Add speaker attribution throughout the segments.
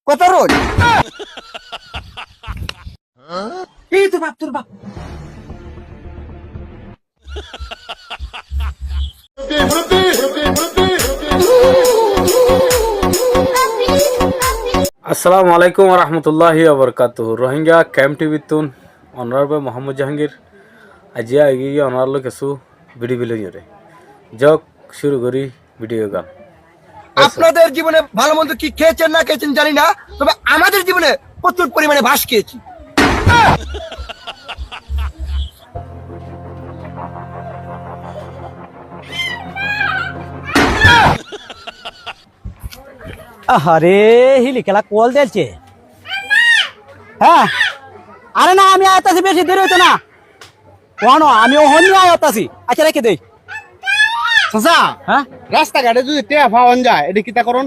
Speaker 1: কত রোজ এই তো বাপ তোর বাপ
Speaker 2: আসসালামু আলাইকুম রহমতুল্লাহি ওবরকাতুহু রোহিঙ্গা ক্যাম্প টিভিতুন অনারবে মোহাম্মদ জাহাঙ্গীর আজিয়া এগিয়ে অনারলো কিছু ভিডিও বিলরে যোগ শুরু করি ভিডিও গান।
Speaker 1: আপনাদের জীবনে ভালো মন্দ কি খেয়েছেন না খেয়েছেন জানি না, তবে আমাদের জীবনে প্রচুর পরিমাণে ভাস খেয়েছি।
Speaker 3: আরে হিলি খেলা কল দিয়েছে। হ্যাঁ আরে না আমি আয়তাছি, বেশি দেরি হইতো না কোন আমি ওহনি আয়তাছি। আচ্ছা রেখে দেই
Speaker 4: চাচা।
Speaker 3: হ্যাঁ
Speaker 4: রাস্তাঘাটে যদি টেয়া পাওয়ান যায় এটা কিতা করুন?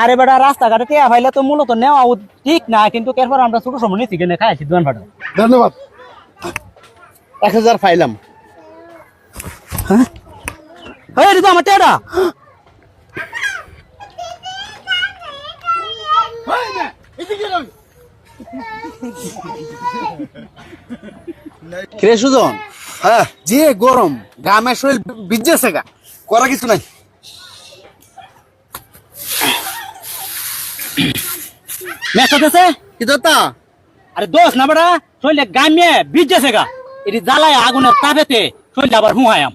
Speaker 3: আরে বেটা রাস্তাঘাটে টেয়া ফাইলে তো মূলত নেওয়া ঠিক না, কিন্তু এরপর আমরা ছোট সময় নিচ্ছি কিনে খাইছি দোকান ফাটা।
Speaker 4: ধন্যবাদ। 1000 পাইলাম।
Speaker 3: হ্যাঁ এই তো আমার টেয়াটা।
Speaker 4: কিরে সুজন,
Speaker 1: হ্যাঁ
Speaker 4: যে গরম গ্রামের শরীর ভিজেছে গা,
Speaker 1: করা কিছু নাই।
Speaker 3: মেসাতেছে
Speaker 4: কি তা?
Speaker 3: আরে দোষ না বেটা, শরীরে গামিয়ে ভিজেছে গা, এটি জ্বালায় আগুনের তাপেতে শরীরে আবার হুঁয়ায়াম।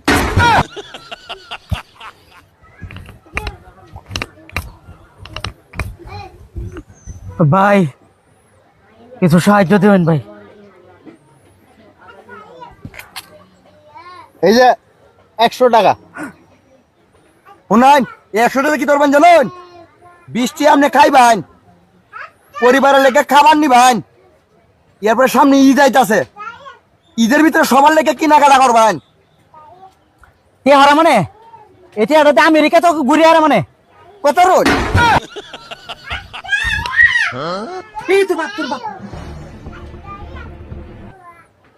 Speaker 3: ভাই কিছু সাহায্য দেবেন ভাই।
Speaker 4: এই যে 100 টাকা।
Speaker 1: শুনান 100 টাকা কি করবেন জানেন? বৃষ্টি আপনি খাইবেন, পরিবারের লেগে খাবার নিবেন, এরপরে সামনে ঈদ আইতাছে, ঈদের ভিতরে সবার লেগে কেনাকাটা করবেন।
Speaker 3: তে হারা মানে এতে আড়াতে আমেরিকা তো ঘুরে হারা মানে
Speaker 1: কত রোজ এই তো বাপ তোর বাপ।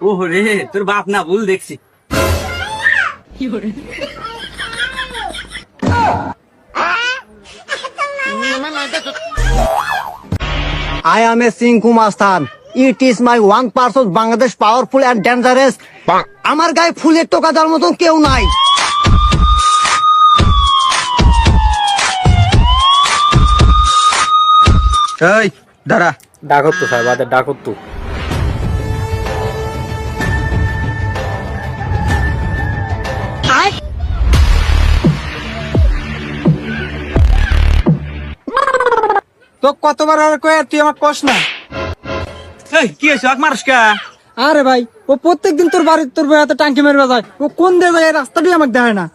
Speaker 3: ও রে তোর বাপ না, ভুল দেখছি।
Speaker 5: I am a Sinku Mastan. It is my 1% Bangladesh powerful and dangerous. আমার গায়ে ফুলের টোকা দেওয়ার মতন কেউ নাই।
Speaker 1: এই দাঁড়া,
Speaker 2: ডাকত তো সাহেব, আদের ডাকত তো।
Speaker 1: তো কতবার আর কয়ে তুই আমার কস না।
Speaker 3: এই কি হইছে আক মারস কা?
Speaker 6: আরে ভাই ও প্রত্যেকদিন তোর বাড়ির তোর ভাইয়াতে টাঙ্কি মেরবে যায়, ও কোন দিয়ে যায় এই রাস্তাটাই আমাকে দেখায় না।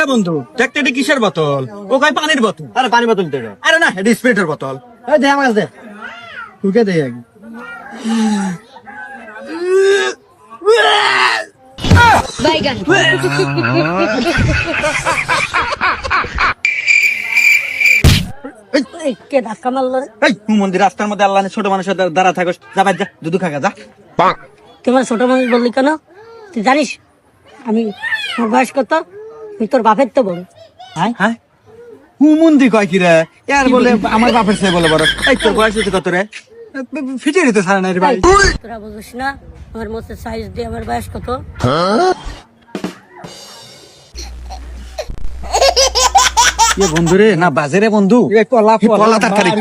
Speaker 3: এ বন্ধু দেখতে এটা কিসের বোতল? ও কয় পানির বোতল।
Speaker 5: আরে পানি বোতল দে।
Speaker 3: আরে না এটা স্পিরিটের বোতল।
Speaker 5: এই দে আমার কাছে দে।
Speaker 6: ঢুকে দেয় আগে।
Speaker 7: বাইগান কে ধাক্কা মারলো রে?
Speaker 3: এই মন্দির রাস্তার মধ্যে আল্লাহ ছোট মানুষের দ্বারা থাকো, যা বাদ যা, দুধু খাগা যা।
Speaker 7: তোমার ছোট মানুষ বললি কেন? তুই জানিস আমি আমার বয়স কত? তুই তোর বাপের তো বড়।
Speaker 3: হ্যাঁ হুমন্দি কয় কি রে? এর বলে আমার বাপের সে বলে বড়। এই তোর বয়স হচ্ছে কত রে? ফিটে দিতে ছাড়া নাই রে ভাই।
Speaker 7: তোরা বুঝিস না আমার মতো সাইজ দিয়ে আমার বয়স কত?
Speaker 3: এ বন্ধু রে না বাজে রে বন্ধু,
Speaker 6: কলা
Speaker 3: কলা তরকারি।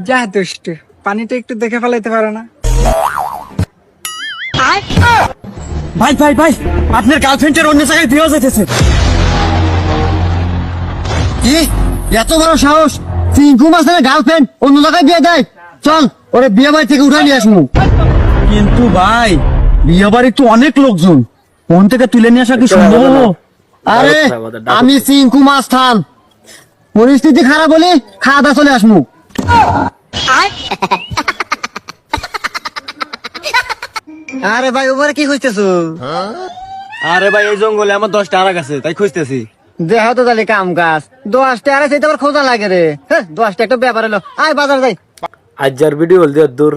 Speaker 6: যা দুষ্ট, পানিটা একটু দেখে ফেলাইতে পারে না।
Speaker 3: ভাই ভাই ভাই আপনার গার্লফ্রেন্ডের অন্য জায়গায় বিয়ে হয়েছে।
Speaker 5: কি এত বড় সাহস? সিংকু মাস্টারের গার্লফ্রেন্ড অন্য জায়গায় বিয়ে দেয়? চল ওরে বিয়ে বাড়ি থেকে উঠাই নিয়ে আসবো।
Speaker 3: কিন্তু ভাই বিয়ে বাড়ি তো অনেক লোকজন, ফোন থেকে তুলে নিয়ে আসা কি সম্ভব?
Speaker 5: আরে আমি সিংকু মাস্তান, পরিস্থিতি খারাপ হলে খাওয়া দাওয়া চলে আসমু। আরে ভাই ওপরে কি খুঁজতেছো?
Speaker 6: আরে ভাই এই জঙ্গলে আমার 10টা আরাক আছে তাই খুঁজতেছি।
Speaker 5: দেহ তো তাহলে কাম কাজ 10টা আরে সেইটা আবার খোঁজা লাগে রে। হ্যাঁ 10টা একটা ব্যাপার হলো, আয় বাজার যাই।
Speaker 2: আজ্জার ভিডিও হল দিয়ে দূর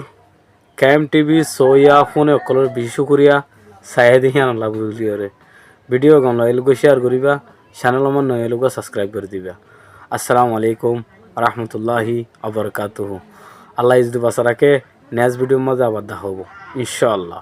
Speaker 2: ক্যাম টিভি সোয়া ফোনে অকলের বেশি শুক্রিয়া চাহে দেখি আনলা বুঝলিওরে ভিডিও গমলা এলোকে শেয়ার করিবা চ্যানেল আমার নয় এলোকে সাবস্ক্রাইব করে দিবা। আসসালামু আলাইকুম রহমতুল্লাহি আবরকাতুহু। আল্লাহ ইজদু বাসারাকে নেক্সট ভিডিওর মাঝে আবার দেখা হবো ইনশাআল্লাহ।